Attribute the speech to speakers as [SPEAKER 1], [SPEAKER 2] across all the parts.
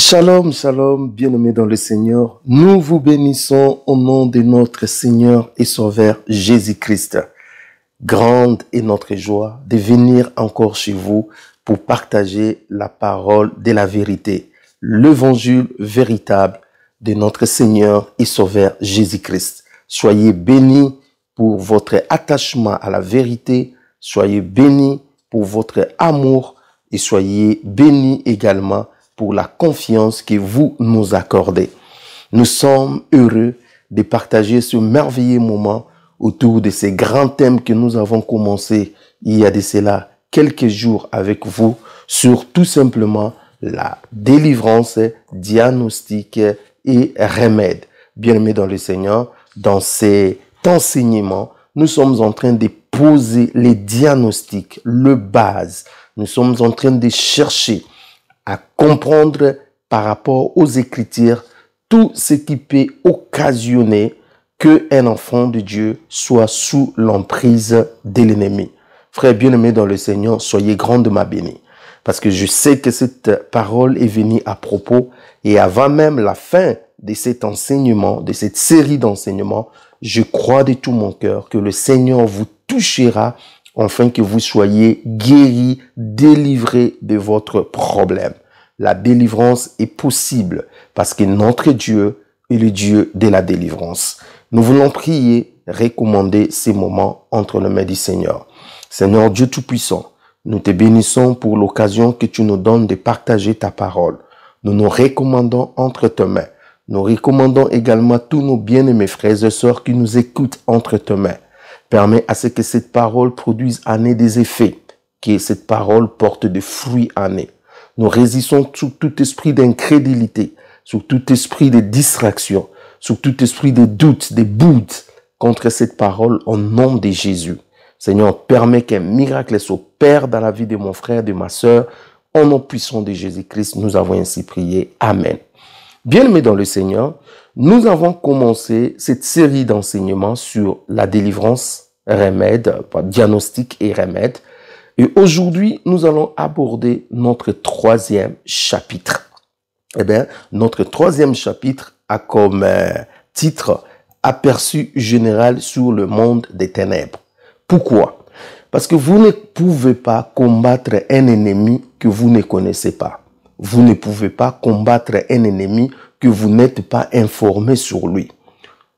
[SPEAKER 1] Shalom, shalom, bien-aimés dans le Seigneur. Nous vous bénissons au nom de notre Seigneur et Sauveur Jésus-Christ. Grande est notre joie de venir encore chez vous pour partager la parole de la vérité, l'évangile véritable de notre Seigneur et Sauveur Jésus-Christ. Soyez bénis pour votre attachement à la vérité, soyez bénis pour votre amour et soyez bénis également pour la confiance que vous nous accordez. Nous sommes heureux de partager ce merveilleux moment autour de ces grands thèmes que nous avons commencé il y a de cela quelques jours avec vous sur tout simplement la délivrance, diagnostic et remède. Bien-aimés dans le Seigneur, dans cet enseignement, nous sommes en train de poser les diagnostics, le base. Nous sommes en train de chercher à comprendre par rapport aux Écritures tout ce qui peut occasionner qu'un enfant de Dieu soit sous l'emprise de l'ennemi. Frères bien-aimés dans le Seigneur, soyez grandement bénis. Parce que je sais que cette parole est venue à propos et avant même la fin de cet enseignement, de cette série d'enseignements, je crois de tout mon cœur que le Seigneur vous touchera afin que vous soyez guéris, délivrés de votre problème. La délivrance est possible parce que notre Dieu est le Dieu de la délivrance. Nous voulons prier, recommander ces moments entre les mains du Seigneur. Seigneur Dieu Tout-Puissant, nous te bénissons pour l'occasion que tu nous donnes de partager ta parole. Nous nous recommandons entre tes mains. Nous recommandons également tous nos bien-aimés frères et sœurs qui nous écoutent entre tes mains. Permets à ce que cette parole produise en eux des effets, que cette parole porte des fruits en eux. Nous résistons sur tout esprit d'incrédulité, sur tout esprit de distraction, sur tout esprit de doute, de doute contre cette parole au nom de Jésus. Seigneur, permets qu'un miracle s'opère dans la vie de mon frère, de ma sœur. Au nom puissant de Jésus-Christ, nous avons ainsi prié. Amen. Bien-aimés dans le Seigneur, nous avons commencé cette série d'enseignements sur la délivrance, remède, diagnostic et remède. Et aujourd'hui, nous allons aborder notre troisième chapitre. Eh bien, notre troisième chapitre a comme titre « Aperçu général sur le monde des ténèbres ». Pourquoi? Parce que vous ne pouvez pas combattre un ennemi que vous ne connaissez pas. Vous ne pouvez pas combattre un ennemi que vous n'êtes pas informé sur lui.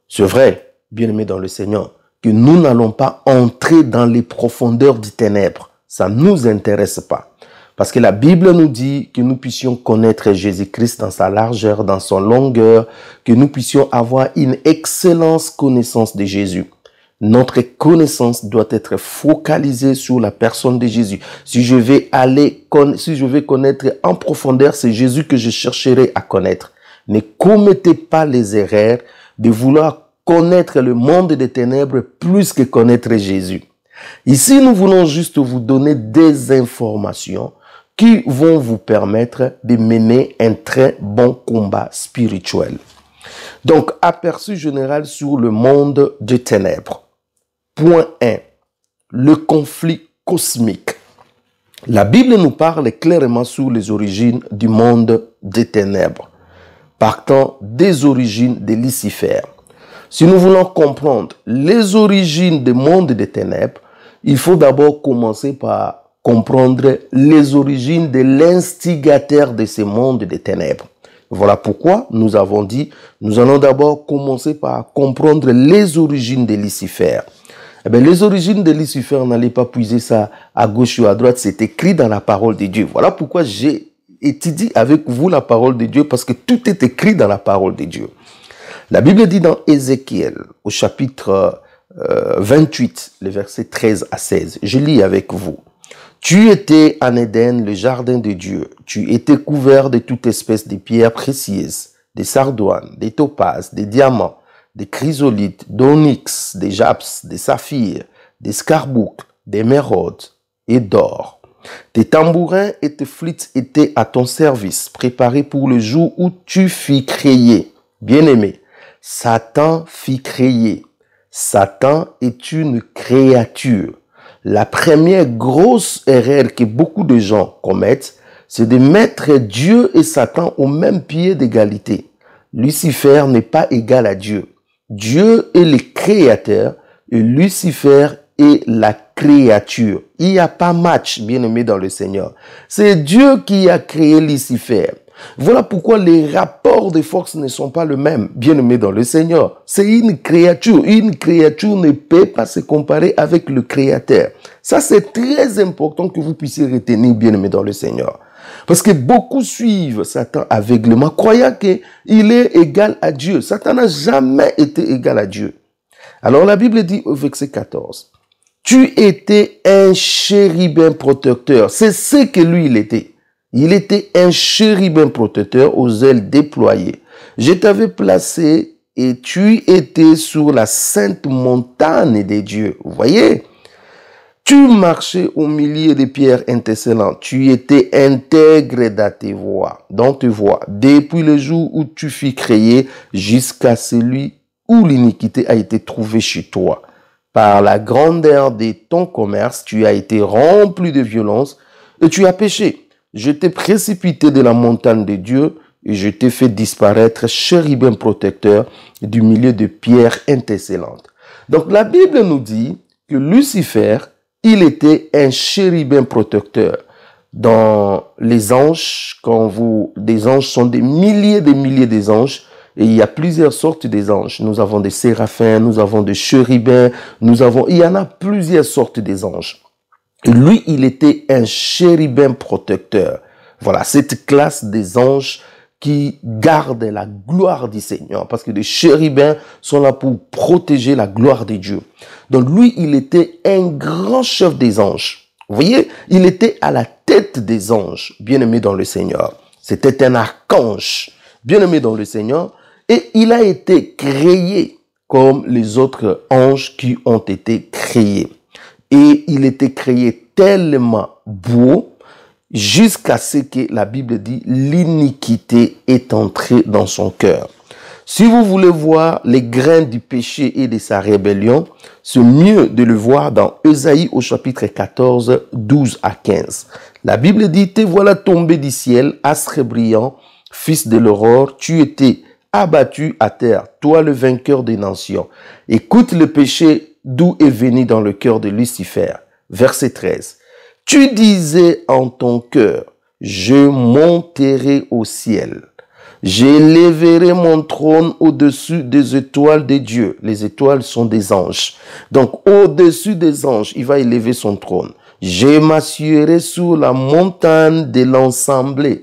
[SPEAKER 1] C'est vrai, bien-aimés dans le Seigneur, que nous n'allons pas entrer dans les profondeurs des ténèbres. Ça ne nous intéresse pas. Parce que la Bible nous dit que nous puissions connaître Jésus-Christ dans sa largeur, dans son longueur, que nous puissions avoir une excellente connaissance de Jésus. Notre connaissance doit être focalisée sur la personne de Jésus. Si je vais connaître en profondeur, c'est Jésus que je chercherai à connaître. Ne commettez pas les erreurs de vouloir connaître le monde des ténèbres plus que connaître Jésus. Ici, nous voulons juste vous donner des informations qui vont vous permettre de mener un très bon combat spirituel. Donc, aperçu général sur le monde des ténèbres. Point 1. Le conflit cosmique. La Bible nous parle clairement sur les origines du monde des ténèbres, partant des origines de Lucifer. Si nous voulons comprendre les origines du monde des ténèbres, il faut d'abord commencer par comprendre les origines de l'instigateur de ce monde des ténèbres. Voilà pourquoi nous avons dit, nous allons d'abord commencer par comprendre les origines de Lucifer. Eh bien, les origines de Lucifer, n'allez pas puiser ça à gauche ou à droite, c'est écrit dans la parole de Dieu. Voilà pourquoi j'ai étudié avec vous la parole de Dieu, parce que tout est écrit dans la parole de Dieu. La Bible dit dans Ézéchiel, au chapitre 28, les versets 13 à 16, je lis avec vous. Tu étais en Éden, le jardin de Dieu. Tu étais couvert de toute espèce de pierres précieuses, des sardoines, des topazes, des diamants, des chrysolites, d'onyx, des jaspes, des saphirs, des scarboucles, d'émeraudes et d'or. Tes tambourins et tes flûtes étaient à ton service, préparés pour le jour où tu fus créé. Bien-aimé, Satan fut créé. Satan est une créature. La première grosse erreur que beaucoup de gens commettent, c'est de mettre Dieu et Satan au même pied d'égalité. Lucifer n'est pas égal à Dieu. Dieu est le créateur et Lucifer est la créature. Il n'y a pas match, bien-aimé dans le Seigneur. C'est Dieu qui a créé Lucifer. Voilà pourquoi les rapports de force ne sont pas les mêmes, bien-aimé dans le Seigneur. C'est une créature. Une créature ne peut pas se comparer avec le Créateur. Ça, c'est très important que vous puissiez retenir, bien-aimé dans le Seigneur. Parce que beaucoup suivent Satan aveuglément, croyant qu'il est égal à Dieu. Satan n'a jamais été égal à Dieu. Alors la Bible dit au verset 14, « Tu étais un chérubin protecteur. » C'est ce que lui, il était. Il était un chérubin protecteur aux ailes déployées. Je t'avais placé et tu étais sur la sainte montagne des dieux. Vous voyez? Tu marchais au milieu des pierres étincelantes. Tu étais intègre dans tes voies, depuis le jour où tu fus créé jusqu'à celui où l'iniquité a été trouvée chez toi. Par la grandeur de ton commerce, tu as été rempli de violence et tu as péché. Je t'ai précipité de la montagne de Dieu et je t'ai fait disparaître, chérubin protecteur, du milieu de pierres étincelantes. Donc la Bible nous dit que Lucifer, il était un chérubin protecteur. Dans les anges, des anges sont des milliers des anges, et il y a plusieurs sortes des anges. Nous avons des séraphins, nous avons des chérubins, il y en a plusieurs sortes des anges. Et lui, il était un chérubin protecteur. Voilà, cette classe des anges qui gardent la gloire du Seigneur. Parce que les chérubins sont là pour protéger la gloire de Dieu. Donc lui, il était un grand chef des anges. Vous voyez, il était à la tête des anges, bien-aimé dans le Seigneur. C'était un archange, bien-aimé dans le Seigneur. Et il a été créé comme les autres anges qui ont été créés. Et il était créé tellement beau jusqu'à ce que la Bible dit l'iniquité est entrée dans son cœur. Si vous voulez voir les grains du péché et de sa rébellion, c'est mieux de le voir dans Ésaïe au chapitre 14, 12 à 15. La Bible dit, « Te voilà tombé du ciel, astre brillant, fils de l'aurore, tu étais abattu à terre, toi le vainqueur des nations. Écoute le péché d'où est venu dans le cœur de Lucifer. » Verset 13. « Tu disais en ton cœur, je monterai au ciel. J'élèverai mon trône au-dessus des étoiles de Dieu. » Les étoiles sont des anges. Donc, au-dessus des anges, il va élever son trône. « Je m'assurerai sur la montagne de l'ensemble. »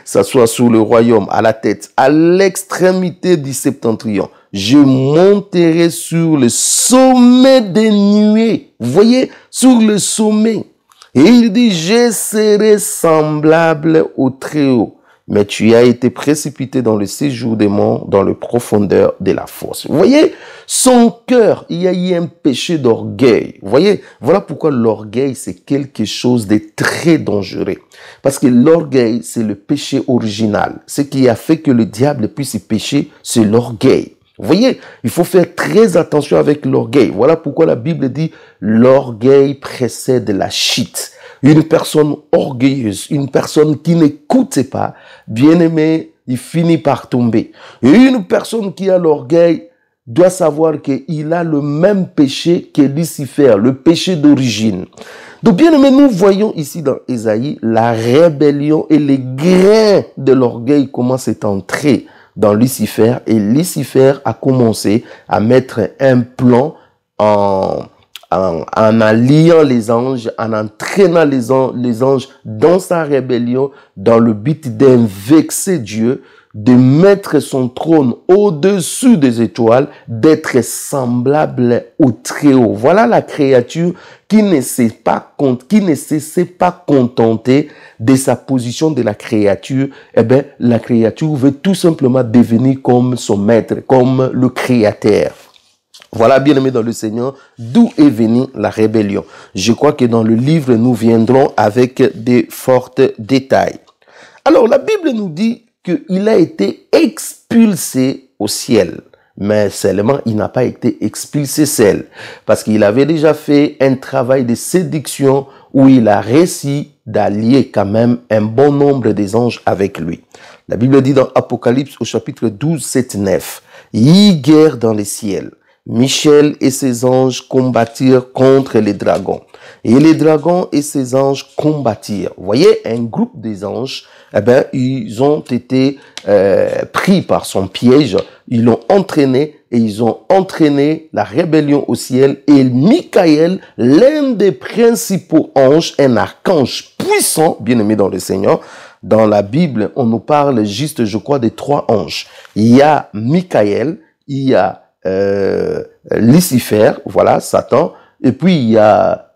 [SPEAKER 1] Ça soit sur le royaume, à la tête, à l'extrémité du septentrion. « Je monterai sur le sommet des nuées. » Vous voyez, sur le sommet. Et il dit, « Je serai semblable au Très-Haut. » Mais tu as été précipité dans le séjour des morts, dans les profondeurs de la fosse. Vous voyez, son cœur, il y a eu un péché d'orgueil. Vous voyez, voilà pourquoi l'orgueil, c'est quelque chose de très dangereux. Parce que l'orgueil, c'est le péché original. Ce qui a fait que le diable puisse pécher, c'est l'orgueil. Vous voyez, il faut faire très attention avec l'orgueil. Voilà pourquoi la Bible dit, l'orgueil précède la chute. Une personne orgueilleuse, une personne qui n'écoute pas, bien aimé, il finit par tomber. Et une personne qui a l'orgueil doit savoir qu'il a le même péché que Lucifer, le péché d'origine. Donc bien aimé, nous voyons ici dans Ésaïe la rébellion et les grains de l'orgueil commencent à entrer dans Lucifer. Et Lucifer a commencé à mettre un plan en alliant les anges, en entraînant les anges dans sa rébellion, dans le but d'invexer Dieu, de mettre son trône au-dessus des étoiles, d'être semblable au Très-Haut. Voilà la créature qui ne s'est pas contenter de sa position de la créature. Eh bien, la créature veut tout simplement devenir comme son maître, comme le créateur. Voilà, bien-aimés dans le Seigneur, d'où est venue la rébellion. Je crois que dans le livre, nous viendrons avec des forts détails. Alors, la Bible nous dit qu'il a été expulsé au ciel. mais seulement il n'a pas été expulsé seul, parce qu'il avait déjà fait un travail de séduction où il a réussi d'allier quand même un bon nombre des anges avec lui. La Bible dit dans Apocalypse au chapitre 12, 7, 9, « Y guerre dans les ciels. Michel et ses anges combattirent contre les dragons. Et les dragons et ses anges combattirent. » Vous voyez, un groupe des anges, ils ont été pris par son piège. Ils l'ont entraîné et ils ont entraîné la rébellion au ciel. Et Michael, l'un des principaux anges, un archange puissant, bien aimé dans le Seigneur. Dans la Bible, on nous parle juste, je crois, des 3 anges. Il y a Michael, il y a Lucifer, voilà, Satan, et puis il y a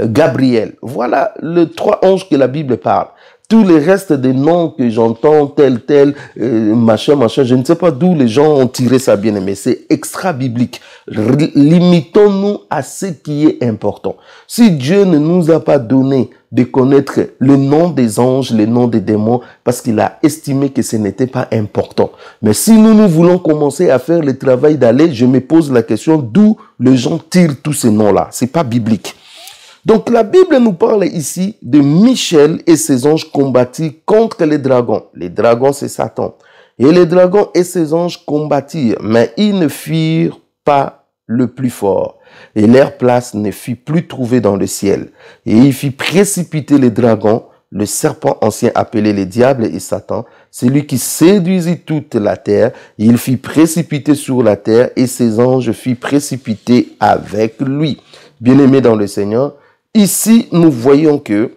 [SPEAKER 1] Gabriel. Voilà les 3 anges que la Bible parle. Tous les restes des noms que j'entends, tel, machin, je ne sais pas d'où les gens ont tiré ça, bien aimé. C'est extra-biblique. Limitons-nous à ce qui est important. Si Dieu ne nous a pas donné de connaître le nom des anges, le nom des démons, parce qu'il a estimé que ce n'était pas important. Mais si nous voulons commencer à faire le travail d'aller, je me pose la question d'où les gens tirent tous ces noms-là. C'est pas biblique. Donc la Bible nous parle ici de Michel et ses anges combattirent contre les dragons. Les dragons, c'est Satan. Et les dragons et ses anges combattirent, mais ils ne firent pas le plus fort. Et leur place ne fut plus trouvée dans le ciel. Et il fit précipiter les dragons, le serpent ancien appelé le diable et Satan, celui qui séduisit toute la terre. Il fit précipiter sur la terre et ses anges furent précipités avec lui. Bien-aimés dans le Seigneur, ici, nous voyons que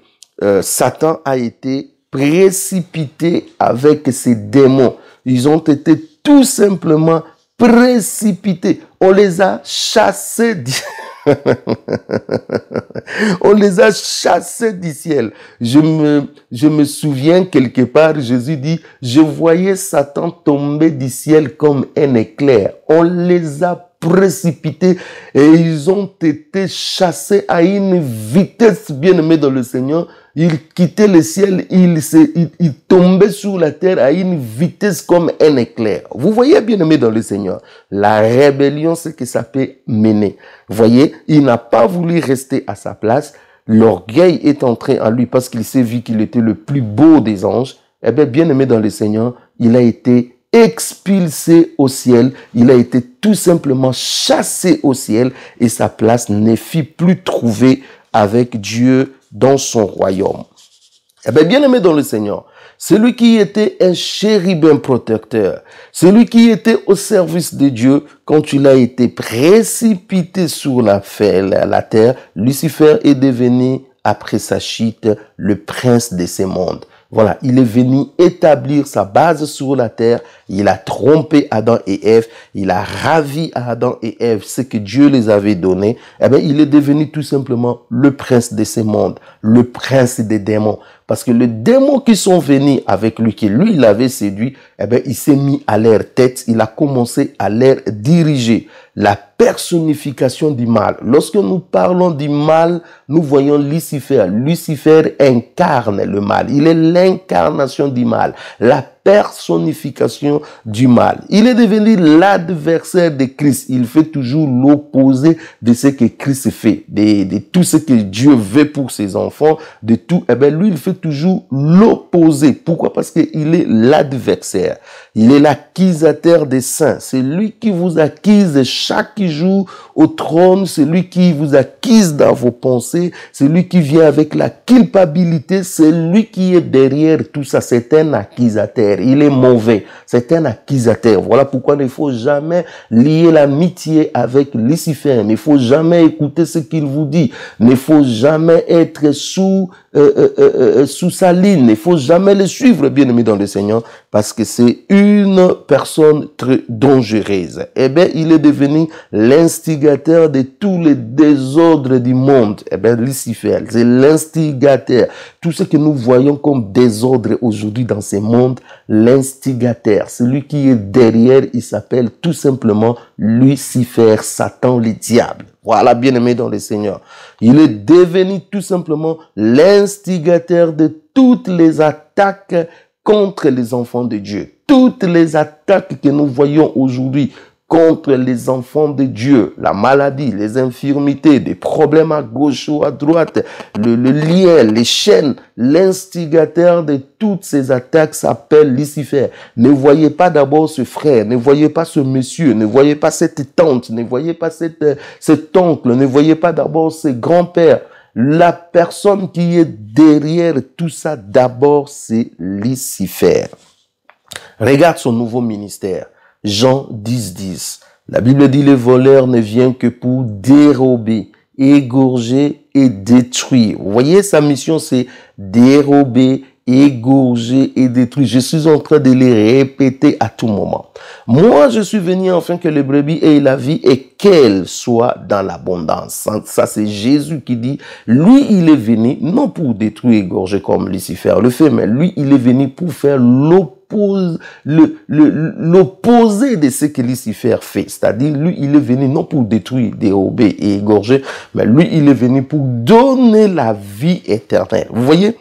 [SPEAKER 1] Satan a été précipité avec ses démons. Ils ont été tout simplement précipités. On les a chassés. On les a chassés du ciel. Je me souviens quelque part, Jésus dit, je voyais Satan tomber du ciel comme un éclair. On les a précipités et ils ont été chassés à une vitesse, bien aimée dans le Seigneur. Ils quittaient le ciel, ils tombaient sur la terre à une vitesse comme un éclair. Vous voyez, bien aimé dans le Seigneur, la rébellion, c'est que ça peut mener. Vous voyez, il n'a pas voulu rester à sa place. L'orgueil est entré en lui parce qu'il s'est vu qu'il était le plus beau des anges. Eh bien aimé dans le Seigneur, il a été expulsé au ciel, il a été tout simplement chassé au ciel et sa place ne fut plus trouvée avec Dieu dans son royaume. Eh bien aimé dans le Seigneur, celui qui était un chérubin protecteur, celui qui était au service de Dieu, quand il a été précipité sur la terre, Lucifer est devenu, après sa chute, le prince de ces mondes. Voilà, il est venu établir sa base sur la terre. Il a trompé Adam et Ève. Il a ravi à Adam et Ève ce que Dieu les avait donné. Eh bien, il est devenu tout simplement le prince de ces mondes, le prince des démons. Parce que les démons qui sont venus avec lui, qui lui l'avait séduit, eh bien, il s'est mis à leur tête. Il a commencé à leur diriger. La personnification du mal. Lorsque nous parlons du mal, nous voyons Lucifer. Lucifer incarne le mal. Il est l'incarnation du mal. La personnification du mal. Il est devenu l'adversaire de Christ. Il fait toujours l'opposé de ce que Christ fait, de tout ce que Dieu veut pour ses enfants, de tout. Eh bien, lui, il fait toujours l'opposé. Pourquoi? Parce qu'il est l'adversaire. Il est l'accusateur des saints. C'est lui qui vous accuse chaque jour au trône. C'est lui qui vous accuse dans vos pensées. C'est lui qui vient avec la culpabilité. C'est lui qui est derrière tout ça. C'est un accusateur. Il est mauvais. C'est un accusateur. Voilà pourquoi il ne faut jamais lier l'amitié avec Lucifer. Il ne faut jamais écouter ce qu'il vous dit. Il ne faut jamais être sous sa ligne. Il ne faut jamais le suivre, bien aimé dans le Seigneur, parce que c'est une personne très dangereuse. Eh bien, il est devenu l'instigateur de tous les désordres du monde. Eh bien, Lucifer, c'est l'instigateur. Tout ce que nous voyons comme désordre aujourd'hui dans ce monde, l'instigateur, celui qui est derrière, il s'appelle tout simplement Lucifer, Satan, le diable. Voilà, bien-aimé dans le Seigneur. Il est devenu tout simplement l'instigateur de toutes les attaques contre les enfants de Dieu. Toutes les attaques que nous voyons aujourd'hui contre les enfants de Dieu, la maladie, les infirmités, des problèmes à gauche ou à droite, le lien, les chaînes, l'instigateur de toutes ces attaques s'appelle Lucifer. Ne voyez pas d'abord ce frère, ne voyez pas ce monsieur, ne voyez pas cette tante, ne voyez pas cet oncle, ne voyez pas d'abord ce grand-père. La personne qui est derrière tout ça, d'abord, c'est Lucifer. Regarde son nouveau ministère. Jean 10:10. La Bible dit, le voleur ne vient que pour dérober, égorger et détruire. Vous voyez, sa mission, c'est dérober, égorger et détruire. Je suis en train de les répéter à tout moment. Moi, je suis venu afin que les brebis aient la vie et qu'elle soit dans l'abondance. Ça, c'est Jésus qui dit, lui, il est venu non pour détruire, égorger comme Lucifer le fait, mais lui, il est venu pour faire l'opposé de ce que Lucifer fait. C'est-à-dire, lui, il est venu non pour détruire, dérober et égorger, mais lui, il est venu pour donner la vie éternelle. Vous voyez?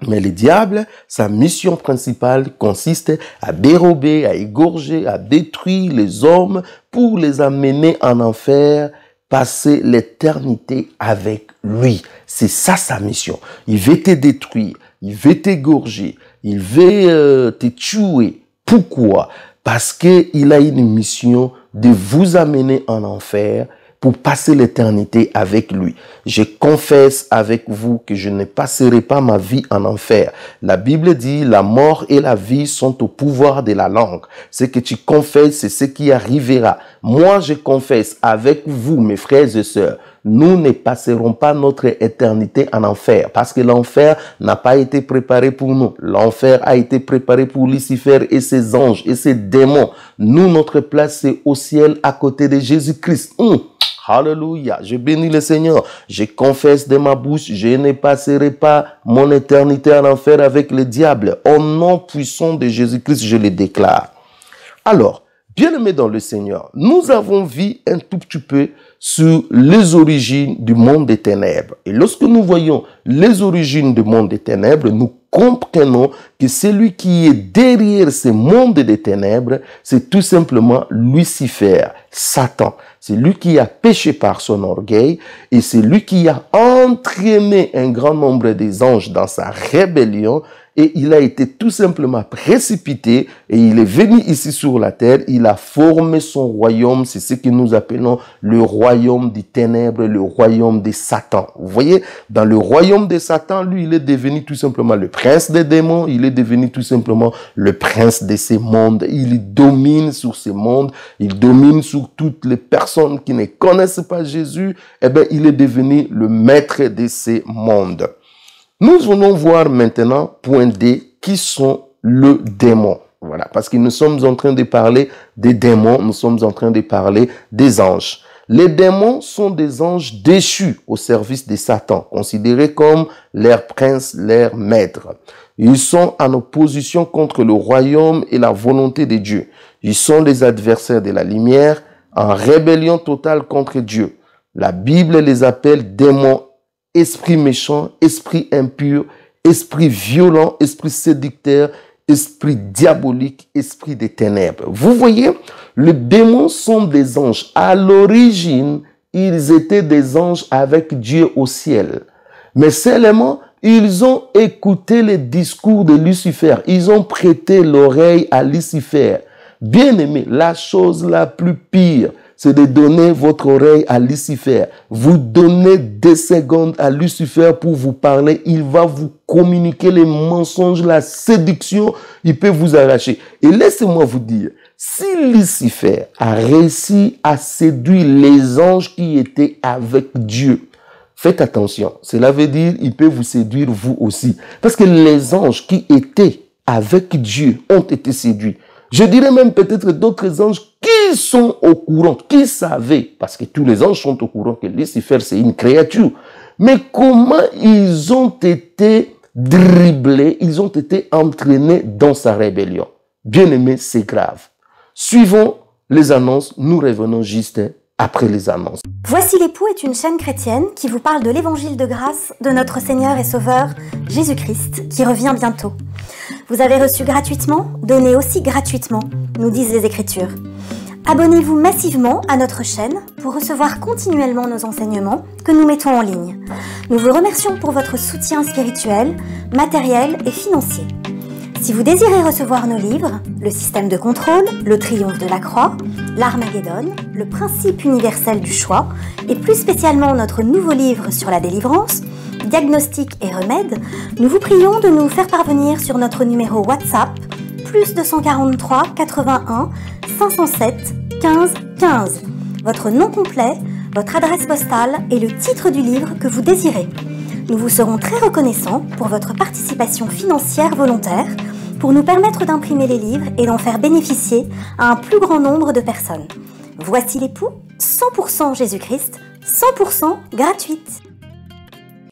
[SPEAKER 1] Mais le diable, sa mission principale consiste à dérober, à égorger, à détruire les hommes pour les amener en enfer, passer l'éternité avec lui. C'est ça sa mission. Il veut te détruire, il veut t'égorger, il veut te tuer. Pourquoi? Parce qu'il a une mission de vous amener en enfer pour passer l'éternité avec lui. Je confesse avec vous que je ne passerai pas ma vie en enfer. La Bible dit, la mort et la vie sont au pouvoir de la langue. Ce que tu confesses, c'est ce qui arrivera. Moi, je confesse avec vous, mes frères et sœurs, nous ne passerons pas notre éternité en enfer parce que l'enfer n'a pas été préparé pour nous. L'enfer a été préparé pour Lucifer et ses anges et ses démons. Nous, notre place, c'est au ciel à côté de Jésus-Christ. Alléluia, je bénis le Seigneur, je confesse de ma bouche, je ne passerai pas mon éternité en enfer avec le diable. Au nom puissant de Jésus-Christ, je le déclare. Alors, bien-aimés dans le Seigneur, nous avons vu un tout petit peu sur les origines du monde des ténèbres. Et lorsque nous voyons les origines du monde des ténèbres, nous comprenons que celui qui est derrière ce monde des ténèbres, c'est tout simplement Lucifer, Satan. C'est lui qui a péché par son orgueil et c'est lui qui a entraîné un grand nombre des anges dans sa rébellion et il a été tout simplement précipité et il est venu ici sur la terre, il a formé son royaume, c'est ce que nous appelons le royaume des ténèbres, le royaume de Satan. Vous voyez, dans le royaume de Satan, lui, il est devenu tout simplement le prince des démons, il est devenu tout simplement le prince de ces mondes, il domine sur ces mondes, il domine sur toutes les personnes qui ne connaissent pas Jésus, eh bien, il est devenu le maître de ces mondes. Nous allons voir maintenant, point D, qui sont le démon. Voilà, parce que nous sommes en train de parler des démons, nous sommes en train de parler des anges. Les démons sont des anges déchus au service de Satan, considérés comme leur prince, leur maître. Ils sont en opposition contre le royaume et la volonté de Dieu. Ils sont les adversaires de la lumière, en rébellion totale contre Dieu. La Bible les appelle démons, esprit méchant, esprit impur, esprit violent, esprit séducteur, esprit diabolique, esprit des ténèbres. Vous voyez, les démons sont des anges. À l'origine, ils étaient des anges avec Dieu au ciel. Mais seulement, ils ont écouté les discours de Lucifer. Ils ont prêté l'oreille à Lucifer. Bien aimé, la chose la plus pire, c'est de donner votre oreille à Lucifer. Vous donnez 2 secondes à Lucifer pour vous parler. Il va vous communiquer les mensonges, la séduction. Il peut vous arracher. Et laissez-moi vous dire, si Lucifer a réussi à séduire les anges qui étaient avec Dieu, faites attention. Cela veut dire qu'il peut vous séduire vous aussi. Parce que les anges qui étaient avec Dieu ont été séduits. Je dirais même peut-être d'autres anges qui sont au courant, qui savaient, parce que tous les anges sont au courant que Lucifer c'est une créature. Mais comment ils ont été dribblés, ils ont été entraînés dans sa rébellion. Bien aimé, c'est grave. Suivons les annonces, nous revenons juste après les annonces.
[SPEAKER 2] Voici l'époux est une chaîne chrétienne qui vous parle de l'évangile de grâce de notre Seigneur et Sauveur Jésus-Christ qui revient bientôt. Vous avez reçu gratuitement, donnez aussi gratuitement, nous disent les Écritures. Abonnez-vous massivement à notre chaîne pour recevoir continuellement nos enseignements que nous mettons en ligne. Nous vous remercions pour votre soutien spirituel, matériel et financier. Si vous désirez recevoir nos livres, Le système de contrôle, Le triomphe de la croix, L'Armageddon, Le principe universel du choix, et plus spécialement notre nouveau livre sur la délivrance, Diagnostic et remèdes, nous vous prions de nous faire parvenir sur notre numéro WhatsApp, plus 243 81 507 15 15, votre nom complet, votre adresse postale et le titre du livre que vous désirez. Nous vous serons très reconnaissants pour votre participation financière volontaire pour nous permettre d'imprimer les livres et d'en faire bénéficier à un plus grand nombre de personnes. Voici l'époux, 100% Jésus-Christ, 100% gratuite.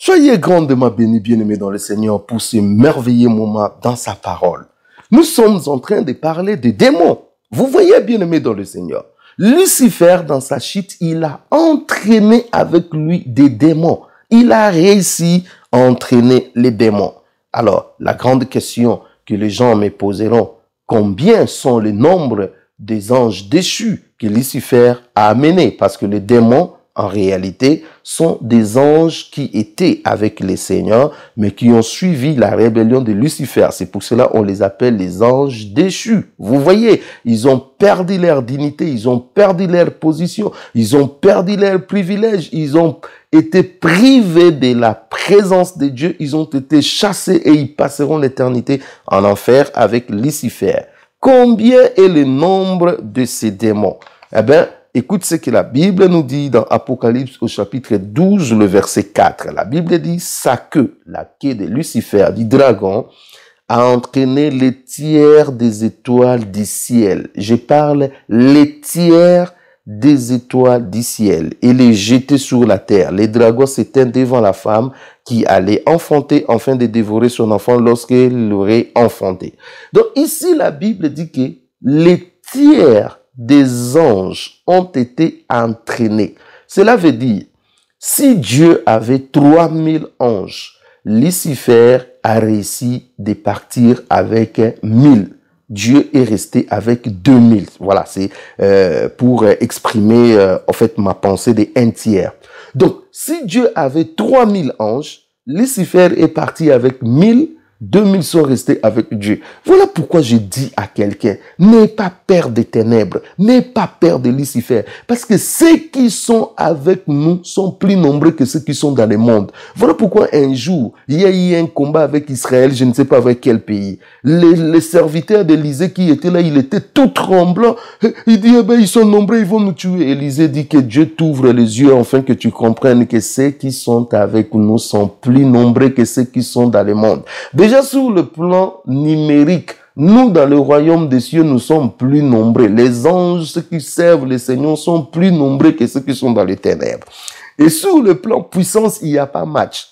[SPEAKER 1] Soyez grandement bénis, bien-aimés dans le Seigneur, pour ce merveilleux moment dans sa parole. Nous sommes en train de parler des démons. Vous voyez, bien-aimés dans le Seigneur, Lucifer, dans sa chute, il a entraîné avec lui des démons. Il a réussi à entraîner les démons. Alors, la grande question que les gens me poseront, combien sont le nombre des anges déchus que Lucifer a amenés? Parce que les démons, en réalité, sont des anges qui étaient avec les seigneurs, mais qui ont suivi la rébellion de Lucifer. C'est pour cela qu'on les appelle les anges déchus. Vous voyez, ils ont perdu leur dignité, ils ont perdu leur position, ils ont perdu leurs privilèges, ils ont été privés de la présence de Dieu, ils ont été chassés et ils passeront l'éternité en enfer avec Lucifer. Combien est le nombre de ces démons? Eh bien, écoute ce que la Bible nous dit dans Apocalypse au chapitre 12, le verset 4. La Bible dit, sa queue, la queue de Lucifer, du dragon, a entraîné les tiers des étoiles du ciel. Je parle les tiers des étoiles du ciel et les jeter sur la terre. Les dragons s'étaient devant la femme qui allait enfanter afin de dévorer son enfant lorsqu'elle l'aurait enfanté. Donc ici, la Bible dit que les tiers des anges ont été entraînés. Cela veut dire, si Dieu avait 3000 anges, Lucifer a réussi de partir avec 1000. Dieu est resté avec 2000. Voilà, c'est pour exprimer en fait ma pensée des un tiers. Donc, si Dieu avait 3000 anges, Lucifer est parti avec 1000. 2000 sont restés avec Dieu. Voilà pourquoi je dis à quelqu'un, n'aie pas peur des ténèbres, n'aie pas peur de Lucifer, parce que ceux qui sont avec nous sont plus nombreux que ceux qui sont dans le monde. Voilà pourquoi un jour, il y a eu un combat avec Israël, je ne sais pas avec quel pays. Les serviteurs d'Élysée qui étaient là, il était tout tremblant. Il dit, eh ben, ils sont nombreux, ils vont nous tuer. Élysée dit que Dieu t'ouvre les yeux afin que tu comprennes que ceux qui sont avec nous sont plus nombreux que ceux qui sont dans le monde. Déjà sur le plan numérique, nous dans le royaume des cieux, nous sommes plus nombreux. Les anges, ceux qui servent le Seigneur, sont plus nombreux que ceux qui sont dans les ténèbres. Et sur le plan puissance, il n'y a pas match.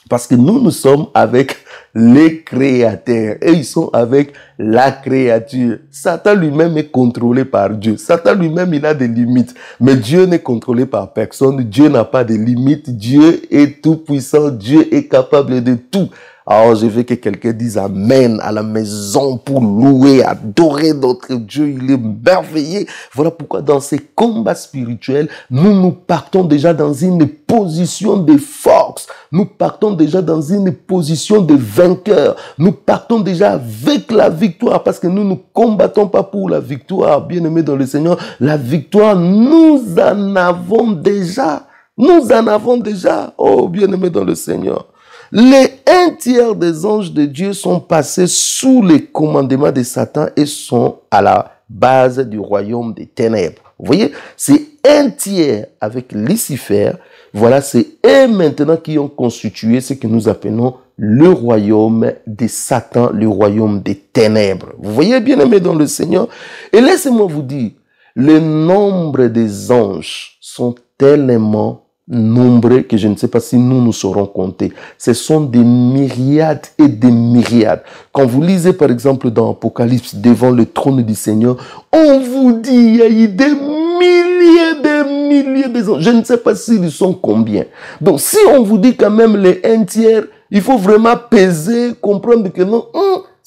[SPEAKER 1] Parce que nous sommes avec les créateurs et ils sont avec la créature. Satan lui-même est contrôlé par Dieu. Satan lui-même, il a des limites. Mais Dieu n'est contrôlé par personne. Dieu n'a pas de limites. Dieu est tout puissant. Dieu est capable de tout. Alors, je veux que quelqu'un dise Amen à la maison pour louer, adorer notre Dieu. Il est merveilleux. Voilà pourquoi dans ces combats spirituels, nous partons déjà dans une position de force. Nous partons déjà dans une position de vainqueur. Nous partons déjà avec la victoire parce que nous ne combattons pas pour la victoire. Bien-aimés dans le Seigneur, la victoire, nous en avons déjà. Nous en avons déjà. Oh, bien-aimés dans le Seigneur. Les un tiers des anges de Dieu sont passés sous les commandements de Satan et sont à la base du royaume des ténèbres. Vous voyez, c'est un tiers avec Lucifer. Voilà, c'est eux maintenant qui ont constitué ce que nous appelons le royaume de Satan, le royaume des ténèbres. Vous voyez, bien-aimés dans le Seigneur. Et laissez-moi vous dire, le nombre des anges sont tellement nombreux que je ne sais pas si nous saurons compter. Ce sont des myriades et des myriades. Quand vous lisez par exemple dans Apocalypse, devant le trône du Seigneur, on vous dit il y a eu des milliers de anges. Je ne sais pas s'ils sont combien. Donc si on vous dit quand même les un tiers, il faut vraiment peser, comprendre que non,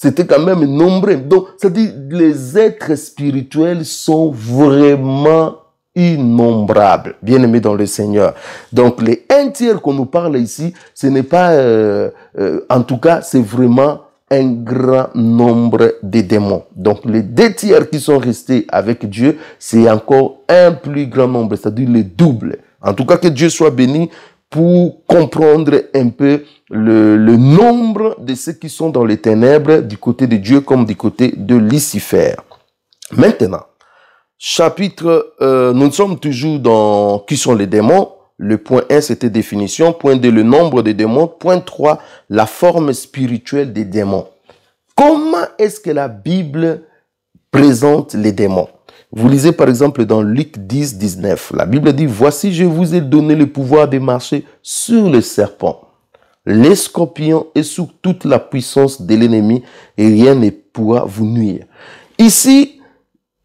[SPEAKER 1] c'était quand même nombreux. Donc, c'est-à-dire, les êtres spirituels sont vraiment innombrables, bien-aimés dans le Seigneur. Donc, les 1/3 qu'on nous parle ici, ce n'est pas, en tout cas, c'est vraiment un grand nombre de démons. Donc, les 2/3 qui sont restés avec Dieu, c'est encore un plus grand nombre, c'est-à-dire le double. En tout cas, que Dieu soit béni pour comprendre un peu le nombre de ceux qui sont dans les ténèbres du côté de Dieu comme du côté de Lucifer. Maintenant, nous sommes toujours dans qui sont les démons. Le point 1, c'était définition. Point 2, le nombre des démons. Point 3, la forme spirituelle des démons. Comment est-ce que la Bible présente les démons? Vous lisez par exemple dans Luc 10, 19. La Bible dit, « Voici, je vous ai donné le pouvoir de marcher sur les serpents, les scorpions et sur toute la puissance de l'ennemi, et rien ne pourra vous nuire. » Ici,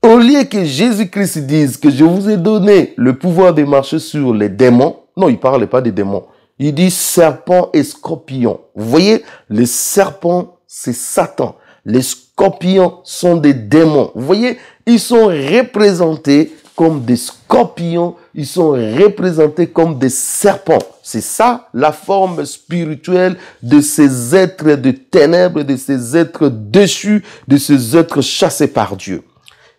[SPEAKER 1] au lieu que Jésus-Christ dise que je vous ai donné le pouvoir de marcher sur les démons, non, il ne parle pas des démons. Il dit serpents et scorpions. Vous voyez, les serpents, c'est Satan. Les scorpions sont des démons. Vous voyez, ils sont représentés comme des scorpions. Ils sont représentés comme des serpents. C'est ça la forme spirituelle de ces êtres de ténèbres, de ces êtres déchus, de ces êtres chassés par Dieu.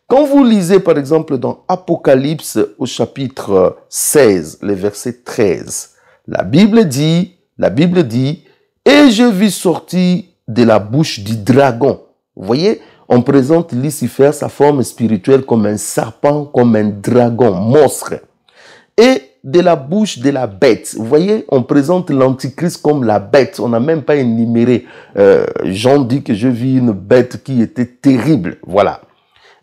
[SPEAKER 1] Quand vous lisez par exemple dans Apocalypse au chapitre 16, le verset 13, la Bible dit, « Et je vis sortir de la bouche du dragon. » Vous voyez, on présente Lucifer, sa forme spirituelle, comme un serpent, comme un dragon, monstre. Et de la bouche de la bête. Vous voyez, on présente l'antichrist comme la bête. On n'a même pas énuméré. Jean dit que je vis une bête qui était terrible. Voilà.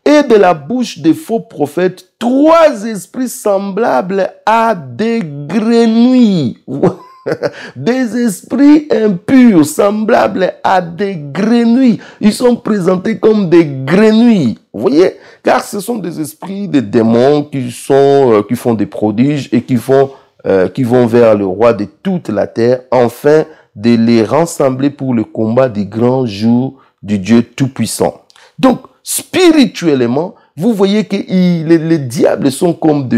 [SPEAKER 1] Et de la bouche des faux prophètes, 3 esprits semblables à des grenouilles. Des esprits impurs, semblables à des grenouilles. Ils sont présentés comme des grenouilles. Vous voyez? Car ce sont des esprits, des démons qui font des prodiges et qui vont vers le roi de toute la terre, afin de les rassembler pour le combat du grand jour du Dieu Tout-Puissant. Donc, spirituellement, vous voyez que les diables sont comme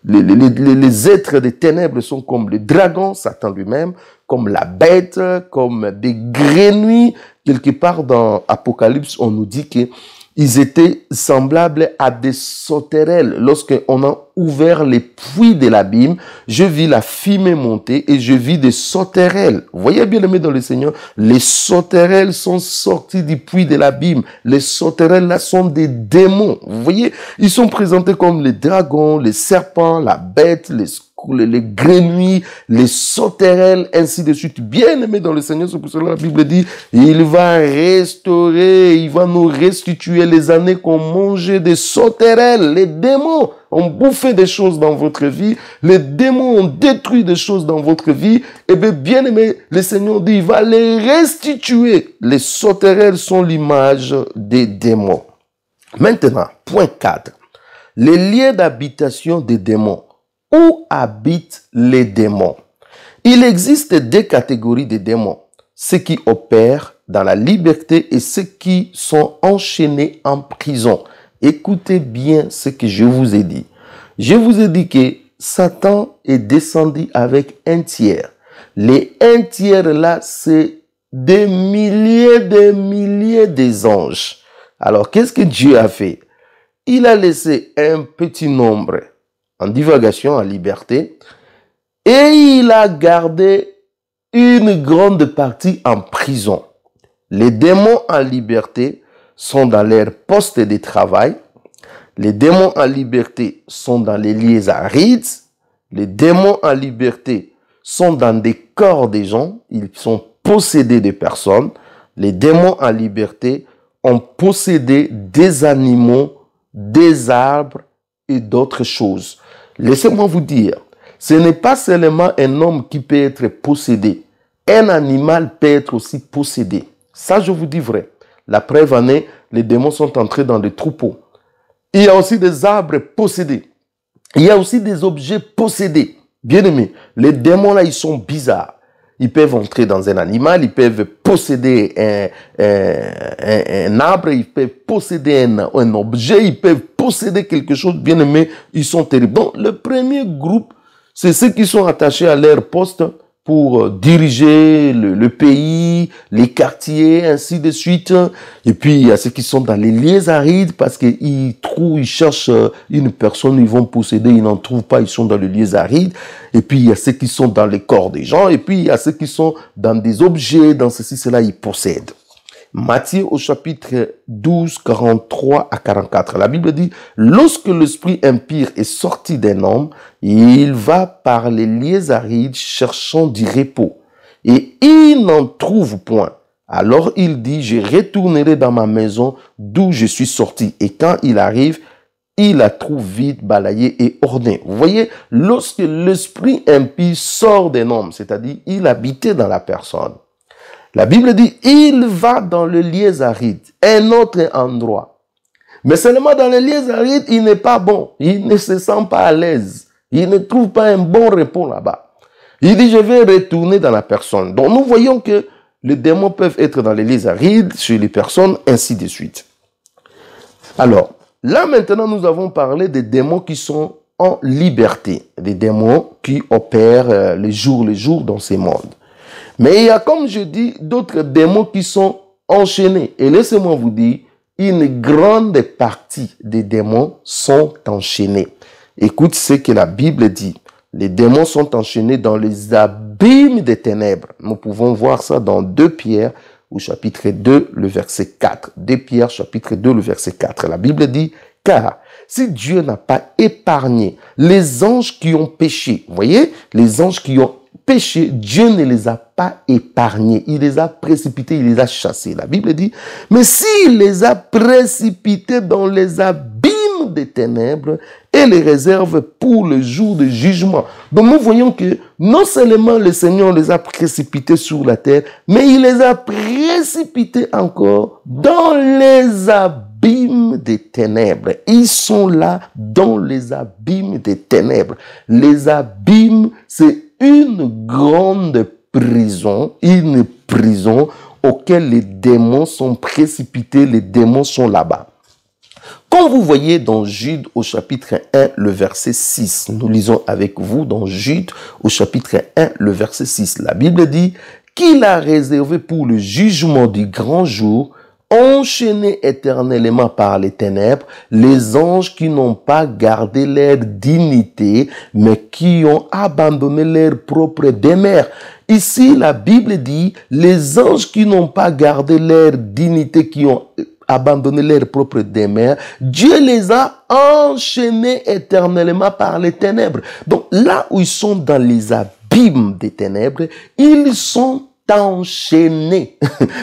[SPEAKER 1] les êtres des ténèbres sont comme le dragon, Satan lui-même, comme la bête, comme des grenouilles. Quelque part dans Apocalypse, on nous dit que ils étaient semblables à des sauterelles. Lorsqu'on a ouvert les puits de l'abîme, je vis la fumée monter et je vis des sauterelles. Vous voyez, bien aimé dans le Seigneur, les sauterelles sont sorties du puits de l'abîme. Les sauterelles là sont des démons. Vous voyez, ils sont présentés comme les dragons, les serpents, la bête, les grenouilles, les sauterelles, ainsi de suite. Bien aimé dans le Seigneur, c'est pour cela que la Bible dit, il va restaurer, il va nous restituer les années qu'on mangeait des sauterelles. Les démons ont bouffé des choses dans votre vie, les démons ont détruit des choses dans votre vie, et bien aimé, le Seigneur dit, il va les restituer. Les sauterelles sont l'image des démons. Maintenant, point 4. Les lieux d'habitation des démons. Où habitent les démons? Il existe 2 catégories de démons. Ceux qui opèrent dans la liberté et ceux qui sont enchaînés en prison. Écoutez bien ce que je vous ai dit. Je vous ai dit que Satan est descendu avec 1/3. Les 1/3 là, c'est des milliers des anges. Alors, qu'est-ce que Dieu a fait? Il a laissé un petit nombre en divagation, en liberté, et il a gardé une grande partie en prison. Les démons en liberté sont dans leur poste de travail. Les démons en liberté sont dans les lieux arides. Les démons en liberté sont dans des corps des gens. Ils sont possédés de personnes. Les démons en liberté ont possédé des animaux, des arbres et d'autres choses. Laissez-moi vous dire, ce n'est pas seulement un homme qui peut être possédé. Un animal peut être aussi possédé. Ça, je vous dis vrai. La preuve en est, les démons sont entrés dans des troupeaux. Il y a aussi des arbres possédés. Il y a aussi des objets possédés. Bien aimé, les démons là, ils sont bizarres. Ils peuvent entrer dans un animal, ils peuvent posséder un arbre, ils peuvent posséder un objet, ils peuvent posséder quelque chose. Bien aimé, ils sont terribles. Donc, le premier groupe, c'est ceux qui sont attachés à leur poste pour diriger le pays, les quartiers, ainsi de suite. Et puis, il y a ceux qui sont dans les lieux arides parce qu'ils cherchent une personne, ils vont posséder, ils n'en trouvent pas, ils sont dans les lieux arides. Et puis, il y a ceux qui sont dans les corps des gens. Et puis, il y a ceux qui sont dans des objets, dans ceci, cela, ils possèdent. Matthieu au chapitre 12, 43 à 44. La Bible dit, lorsque l'esprit impur est sorti d'un homme, il va par les lieux arides cherchant du repos. Et il n'en trouve point. Alors il dit, je retournerai dans ma maison d'où je suis sorti. Et quand il arrive, il la trouve vide, balayée et ornée. Vous voyez, lorsque l'esprit impur sort d'un homme, c'est-à-dire il habitait dans la personne, la Bible dit, il va dans le lieu aride, un autre endroit. Mais seulement dans le lieu aride, il n'est pas bon. Il ne se sent pas à l'aise. Il ne trouve pas un bon repos là-bas. Il dit, je vais retourner dans la personne. Donc nous voyons que les démons peuvent être dans les lieux arides, chez les personnes, ainsi de suite. Alors, là maintenant, nous avons parlé des démons qui sont en liberté. Des démons qui opèrent les jours dans ces mondes. Mais il y a, comme je dis, d'autres démons qui sont enchaînés. Et laissez-moi vous dire, une grande partie des démons sont enchaînés. Écoute ce que la Bible dit. Les démons sont enchaînés dans les abîmes des ténèbres. Nous pouvons voir ça dans 2 Pierre, au chapitre 2, le verset 4. 2 Pierre, chapitre 2, le verset 4. La Bible dit, car si Dieu n'a pas épargné les anges qui ont péché, vous voyez, les anges qui ont péché, Dieu ne les a pas épargnés. Il les a précipités, il les a chassés. La Bible dit, mais s'il les a précipités dans les abîmes des ténèbres et les réserve pour le jour de jugement. Donc nous voyons que non seulement le Seigneur les a précipités sur la terre, mais il les a précipités encore dans les abîmes des ténèbres. Ils sont là dans les abîmes des ténèbres. Les abîmes, c'est une grande prison, auquel les démons sont précipités, les démons sont là-bas. Quand vous voyez dans Jude au chapitre 1, le verset 6, nous lisons avec vous dans Jude au chapitre 1, le verset 6, la Bible dit qu'il a réservé pour le jugement du grand jour, enchaînés éternellement par les ténèbres, les anges qui n'ont pas gardé leur dignité, mais qui ont abandonné leur propre demeure. Ici, la Bible dit, les anges qui n'ont pas gardé leur dignité, qui ont abandonné leur propre demeure, Dieu les a enchaînés éternellement par les ténèbres. Donc, là où ils sont dans les abîmes des ténèbres, ils sont enchaînés.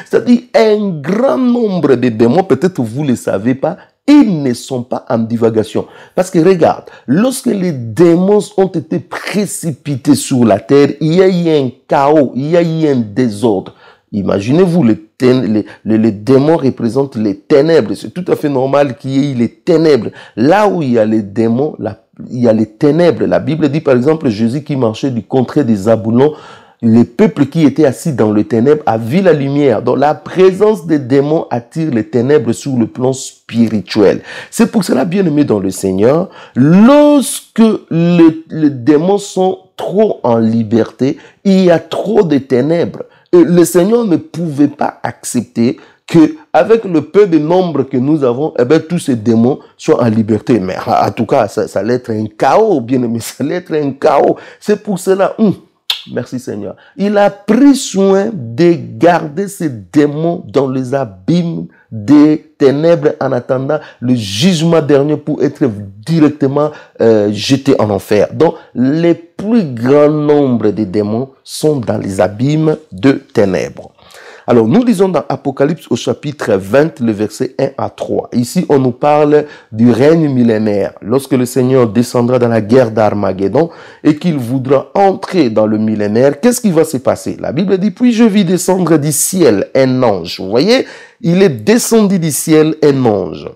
[SPEAKER 1] C'est-à-dire un grand nombre de démons, peut-être vous ne le savez pas, ils ne sont pas en divagation. Parce que regarde, lorsque les démons ont été précipités sur la terre, il y a eu un chaos, il y a eu un désordre. Imaginez-vous, les démons représentent les ténèbres. C'est tout à fait normal qu'il y ait les ténèbres. Là où il y a les démons, il y a les ténèbres. La Bible dit par exemple, Jésus qui marchait du contrée des Zaboulons, les peuples qui étaient assis dans le ténèbre a vu la lumière. Donc la présence des démons attire les ténèbres sur le plan spirituel. C'est pour cela, bien aimé dans le Seigneur, lorsque les démons sont trop en liberté, il y a trop de ténèbres. Et le Seigneur ne pouvait pas accepter que, avec le peu de nombre que nous avons, eh bien, tous ces démons soient en liberté. Mais en tout cas, ça allait être un chaos, bien aimé, ça allait être un chaos. C'est pour cela, merci Seigneur. Il a pris soin de garder ces démons dans les abîmes des ténèbres en attendant le jugement dernier pour être directement jetés en enfer. Donc, les plus grands nombres de démons sont dans les abîmes de ténèbres. Alors, nous lisons dans Apocalypse au chapitre 20, le verset 1 à 3. Ici, on nous parle du règne millénaire. Lorsque le Seigneur descendra dans la guerre d'Armageddon et qu'il voudra entrer dans le millénaire, qu'est-ce qui va se passer? La Bible dit, puis je vis descendre du ciel un ange. Vous voyez, il est descendu du ciel un ange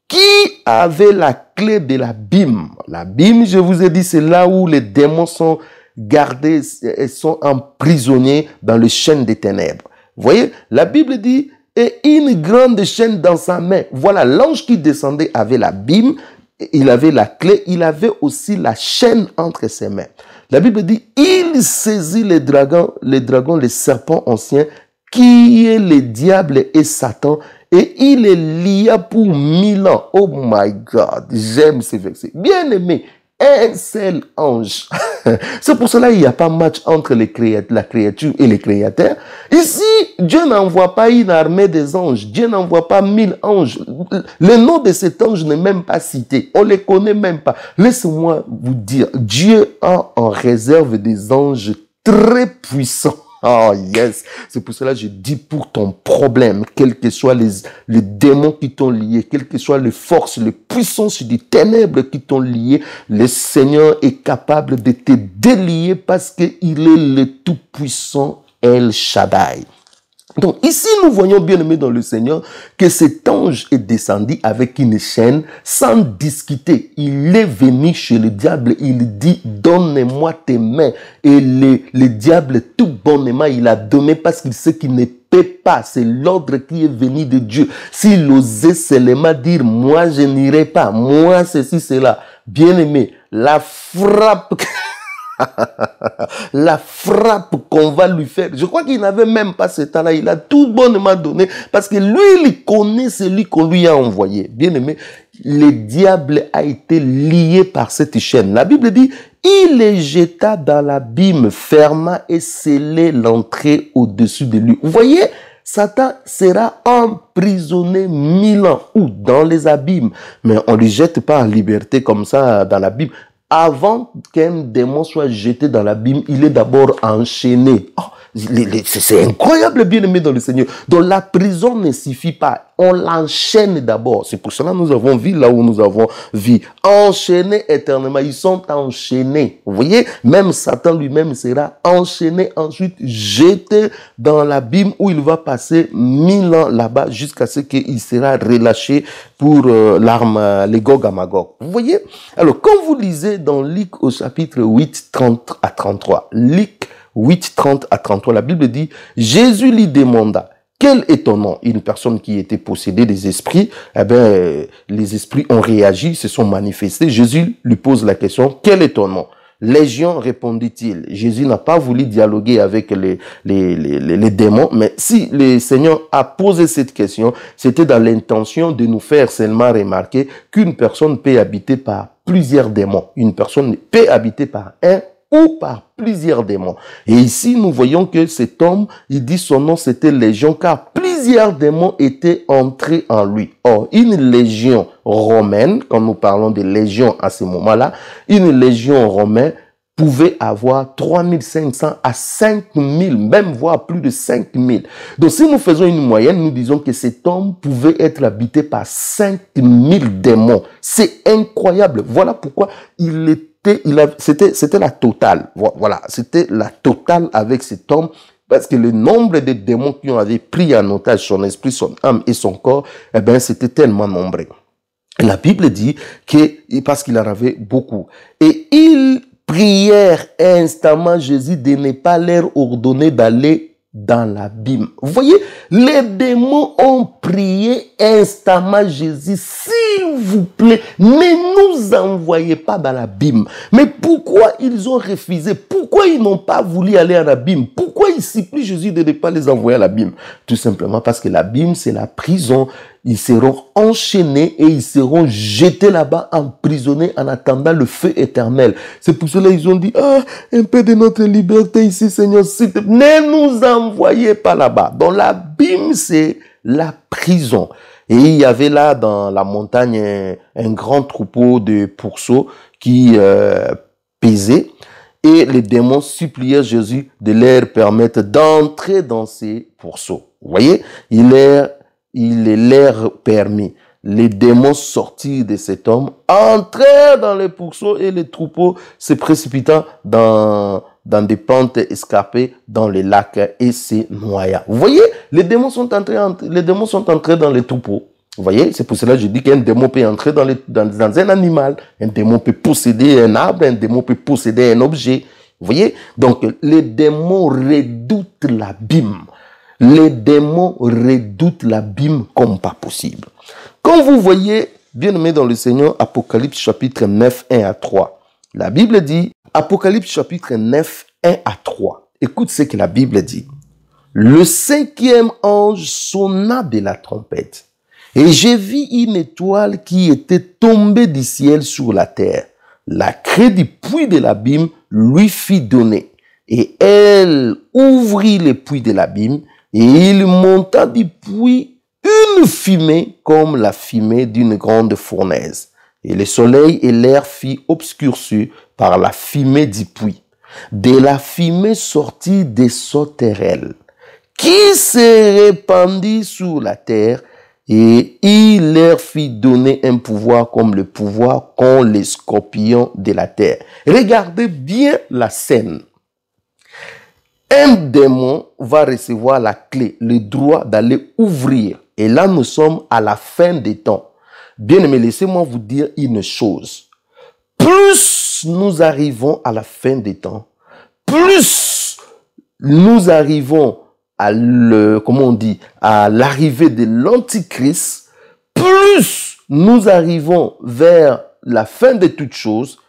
[SPEAKER 1] qui avait la clé de l'abîme. L'abîme, je vous ai dit, c'est là où les démons sont gardées, elles sont emprisonnées dans les chaînes des ténèbres. Vous voyez, la Bible dit, et une grande chaîne dans sa main. Voilà, l'ange qui descendait avait la Bible, il avait la clé, il avait aussi la chaîne entre ses mains. La Bible dit, il saisit les dragons, les serpents anciens, qui est le diable et Satan, et il les lia pour 1000 ans. Oh my God, j'aime ces versets. Bien aimé, un seul ange. C'est pour cela qu'il n'y a pas match entre la créature et les créateurs. Ici, Dieu n'envoie pas une armée des anges. Dieu n'envoie pas 1000 anges. Le nom de cet ange n'est même pas cité. On ne les connaît même pas. Laissez-moi vous dire, Dieu a en réserve des anges très puissants. Oh yes, c'est pour cela que je dis pour ton problème, quels que soient les démons qui t'ont lié, quelles que soient les forces, les puissances des ténèbres qui t'ont lié, le Seigneur est capable de te délier parce qu'il est le tout-puissant El Shaddai. Donc ici, nous voyons bien aimé dans le Seigneur que cet ange est descendu avec une chaîne sans discuter. Il est venu chez le diable, il dit, donne-moi tes mains. Et le diable, tout bonnement, il a donné parce qu'il sait qu'il ne peut pas. C'est l'ordre qui est venu de Dieu. S'il osait seulement dire, moi je n'irai pas, moi ceci, cela. Bien aimé, la frappe... la frappe qu'on va lui faire. Je crois qu'il n'avait même pas ce temps-là. Il a tout bonnement donné parce que lui, il connaît celui qu'on lui a envoyé. Bien aimé, le diable a été lié par cette chaîne. La Bible dit, il les jeta dans l'abîme, ferma et scellait l'entrée au-dessus de lui. Vous voyez, Satan sera emprisonné 1000 ans ou dans les abîmes. Mais on ne le jette pas en liberté comme ça dans l'abîme. Avant qu'un démon soit jeté dans l'abîme, il est d'abord enchaîné. Oh, c'est incroyable, bien aimé dans le Seigneur. Donc la prison ne suffit pas. On l'enchaîne d'abord. C'est pour cela que nous avons vu là où nous avons vu. Enchaînés éternellement. Ils sont enchaînés. Vous voyez, même Satan lui-même sera enchaîné, ensuite jeté dans l'abîme où il va passer 1000 ans là-bas jusqu'à ce qu'il sera relâché pour l'arme, les Gog à Magog. Vous voyez? Alors, quand vous lisez dans Luc au chapitre 8, 30 à 33, Luc 8, 30 à 33, la Bible dit, Jésus lui demanda, quel est ton nom? Une personne qui était possédée des esprits, eh bien, les esprits ont réagi, se sont manifestés. Jésus lui pose la question, quel est ton nom? Légion, répondit-il. Jésus n'a pas voulu dialoguer avec les démons, mais si le Seigneur a posé cette question, c'était dans l'intention de nous faire seulement remarquer qu'une personne peut habiter par plusieurs démons. Une personne peut habiter par un ou par plusieurs démons. Et ici, nous voyons que cet homme, il dit son nom, c'était Légion, car plusieurs démons étaient entrés en lui. Or, une légion romaine, quand nous parlons de légion à ce moment-là, une légion romaine pouvait avoir 3500 à 5000, même voire plus de 5000. Donc, si nous faisons une moyenne, nous disons que cet homme pouvait être habité par 5000 démons. C'est incroyable. Voilà pourquoi c'était la totale. Voilà, c'était la totale avec cet homme. Parce que le nombre de démons qui avaient pris en otage son esprit, son âme et son corps, eh bien, c'était tellement nombreux. La Bible dit que, parce qu'il en avait beaucoup. Et ils prièrent instamment Jésus de ne pas leur ordonner d'aller dans l'abîme. Vous voyez, les démons ont prié instamment Jésus, s'il vous plaît, ne nous envoyez pas dans l'abîme. Mais pourquoi ils ont refusé? Pourquoi ils n'ont pas voulu aller à l'abîme? Pourquoi ils supplient Jésus de ne pas les envoyer à l'abîme? Tout simplement parce que l'abîme, c'est la prison. Ils seront enchaînés et ils seront jetés là-bas, emprisonnés en attendant le feu éternel. C'est pour cela qu'ils ont dit, un peu de notre liberté ici, Seigneur, s'il te plaît, ne nous envoyez pas là-bas. Donc l'abîme, c'est la prison. Et il y avait là dans la montagne un grand troupeau de pourceaux qui pesait. Et les démons suppliaient Jésus de leur permettre d'entrer dans ces pourceaux. Vous voyez, il est leur permis. Les démons sortirent de cet homme, entrèrent dans les pourceaux et les troupeaux se précipitant dans des pentes escarpées dans les lacs et se noya. Vous voyez, les démons sont entrés dans les troupeaux. Vous voyez, c'est pour cela que je dis qu'un démon peut entrer dans un animal, un démon peut posséder un arbre, un démon peut posséder un objet. Vous voyez? Donc, les démons redoutent l'abîme. Les démons redoutent l'abîme comme pas possible. Quand vous voyez, bien-aimés dans le Seigneur, Apocalypse chapitre 9, 1 à 3, la Bible dit, Apocalypse chapitre 9, 1 à 3, écoute ce que la Bible dit. Le 5e ange sonna de la trompette, et j'ai vu une étoile qui était tombée du ciel sur la terre. La craie du puits de l'abîme lui fut donnée, et elle ouvrit le puits de l'abîme, et il monta du puits une fumée comme la fumée d'une grande fournaise. Et le soleil et l'air furent obscurcis par la fumée du puits. De la fumée sortit des sauterelles, qui se répandit sur la terre, et il leur fit donner un pouvoir comme le pouvoir qu'ont les scorpions de la terre. Regardez bien la scène. Un démon va recevoir la clé, le droit d'aller ouvrir. Et là, nous sommes à la fin des temps. Bien aimé, laissez-moi vous dire une chose. Plus nous arrivons à la fin des temps, plus nous arrivons à à l'arrivée de l'Antichrist, plus nous arrivons vers la fin de toutes choses,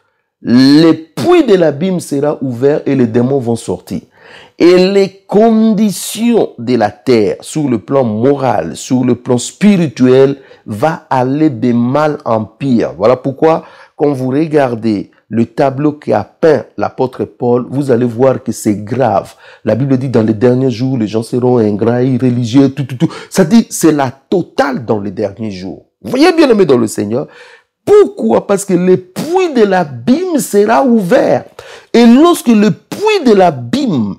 [SPEAKER 1] le puits de l'abîme sera ouvert et les démons vont sortir. Et les conditions de la terre, sur le plan moral, sur le plan spirituel, va aller de mal en pire. Voilà pourquoi, quand vous regardez le tableau qu'a peint l'apôtre Paul, vous allez voir que c'est grave. La Bible dit, dans les derniers jours, les gens seront ingrats, irréligieux, tout. Ça dit, c'est la totale dans les derniers jours. Vous voyez, bien aimé dans le Seigneur. Pourquoi? Parce que le puits de l'abîme sera ouvert. Et lorsque le puits de l'abîme,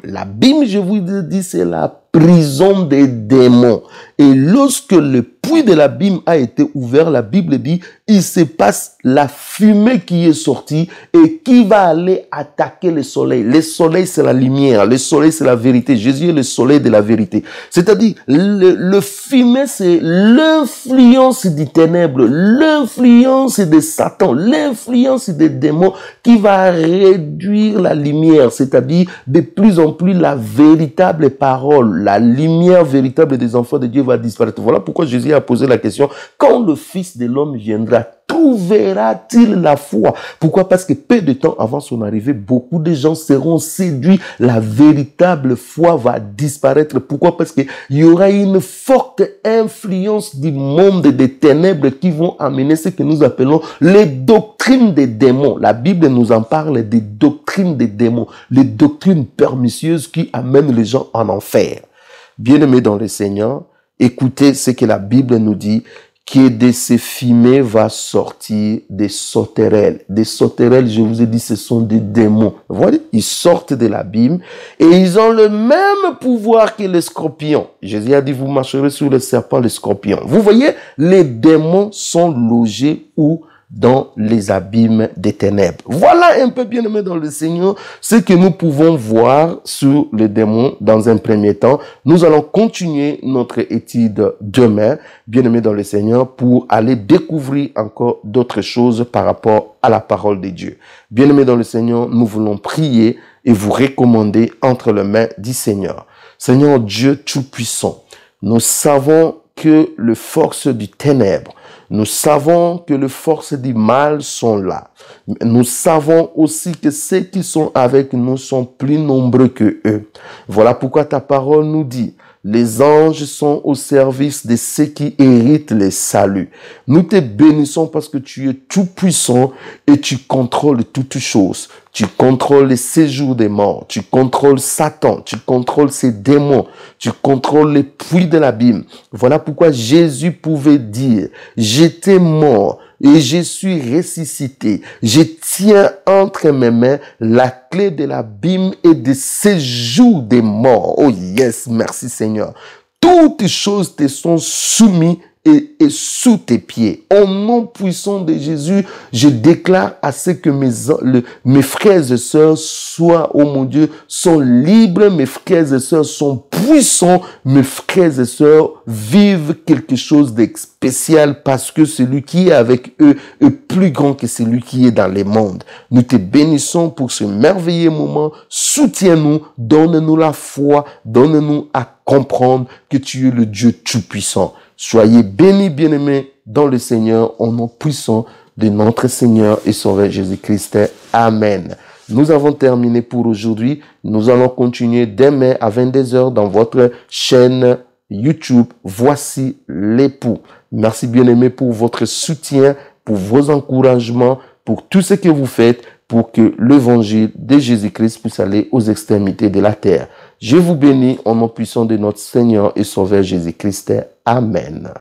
[SPEAKER 1] je vous dis, c'est la prison des démons. Et lorsque le puits de l'abîme a été ouvert, la Bible dit, il se passe la fumée qui est sortie et qui va aller attaquer le soleil. Le soleil, c'est la lumière. Le soleil, c'est la vérité. Jésus est le soleil de la vérité. C'est-à-dire, le fumée, c'est l'influence du ténèbre, l'influence de Satan, l'influence des démons qui va réduire la lumière, c'est-à-dire de plus en plus la véritable parole, la lumière véritable des enfants de Dieu va disparaître. Voilà pourquoi Jésus a posé la question, quand le Fils de l'homme viendra, trouvera-t-il la foi? Pourquoi? Parce que peu de temps avant son arrivée, beaucoup de gens seront séduits. La véritable foi va disparaître. Pourquoi? Parce qu'il y aura une forte influence du monde des ténèbres qui vont amener ce que nous appelons les doctrines des démons. La Bible nous en parle des doctrines des démons, les doctrines pernicieuses qui amènent les gens en enfer. Bien-aimés dans le Seigneur, écoutez ce que la Bible nous dit, qui de ces fumées va sortir des sauterelles. Des sauterelles, je vous ai dit, ce sont des démons. Vous voyez, ils sortent de l'abîme et ils ont le même pouvoir que les scorpions. Jésus a dit, vous marcherez sur les serpents, les scorpions. Vous voyez, les démons sont logés où? Dans les abîmes des ténèbres. Voilà un peu, bien aimé dans le Seigneur, ce que nous pouvons voir sur les démons dans un premier temps. Nous allons continuer notre étude demain, bien aimé dans le Seigneur, pour aller découvrir encore d'autres choses par rapport à la parole de Dieu. Bien aimé dans le Seigneur, nous voulons prier et vous recommander entre les mains du Seigneur. Seigneur Dieu Tout-Puissant, nous savons que les forces du ténèbre, nous savons que les forces du mal sont là. Nous savons aussi que ceux qui sont avec nous sont plus nombreux que eux. Voilà pourquoi ta parole nous dit, les anges sont au service de ceux qui héritent le salut. Nous te bénissons parce que tu es tout puissant et tu contrôles toutes choses. Tu contrôles les séjours des morts. Tu contrôles Satan. Tu contrôles ses démons. Tu contrôles les puits de l'abîme. Voilà pourquoi Jésus pouvait dire, j'étais mort et je suis ressuscité. Je tiens entre mes mains la clé de l'abîme et des séjours des morts. Oh yes, merci Seigneur. Toutes choses te sont soumises est sous tes pieds. Au nom puissant de Jésus, je déclare à ce que mes frères et sœurs soient, oh mon Dieu, sont libres, mes frères et sœurs sont puissants, mes frères et sœurs vivent quelque chose de spécial parce que celui qui est avec eux est plus grand que celui qui est dans les mondes. Nous te bénissons pour ce merveilleux moment. Soutiens-nous, donne-nous la foi, donne-nous à comprendre que tu es le Dieu tout-puissant. Soyez bénis, bien-aimés, dans le Seigneur, au nom puissant de notre Seigneur et Sauveur Jésus-Christ. Amen. Nous avons terminé pour aujourd'hui. Nous allons continuer demain à 22h dans votre chaîne YouTube. Voici l'époux. Merci, bien-aimés, pour votre soutien, pour vos encouragements, pour tout ce que vous faites pour que l'évangile de Jésus-Christ puisse aller aux extrémités de la terre. Je vous bénis au nom puissant de notre Seigneur et Sauveur Jésus-Christ. Amen.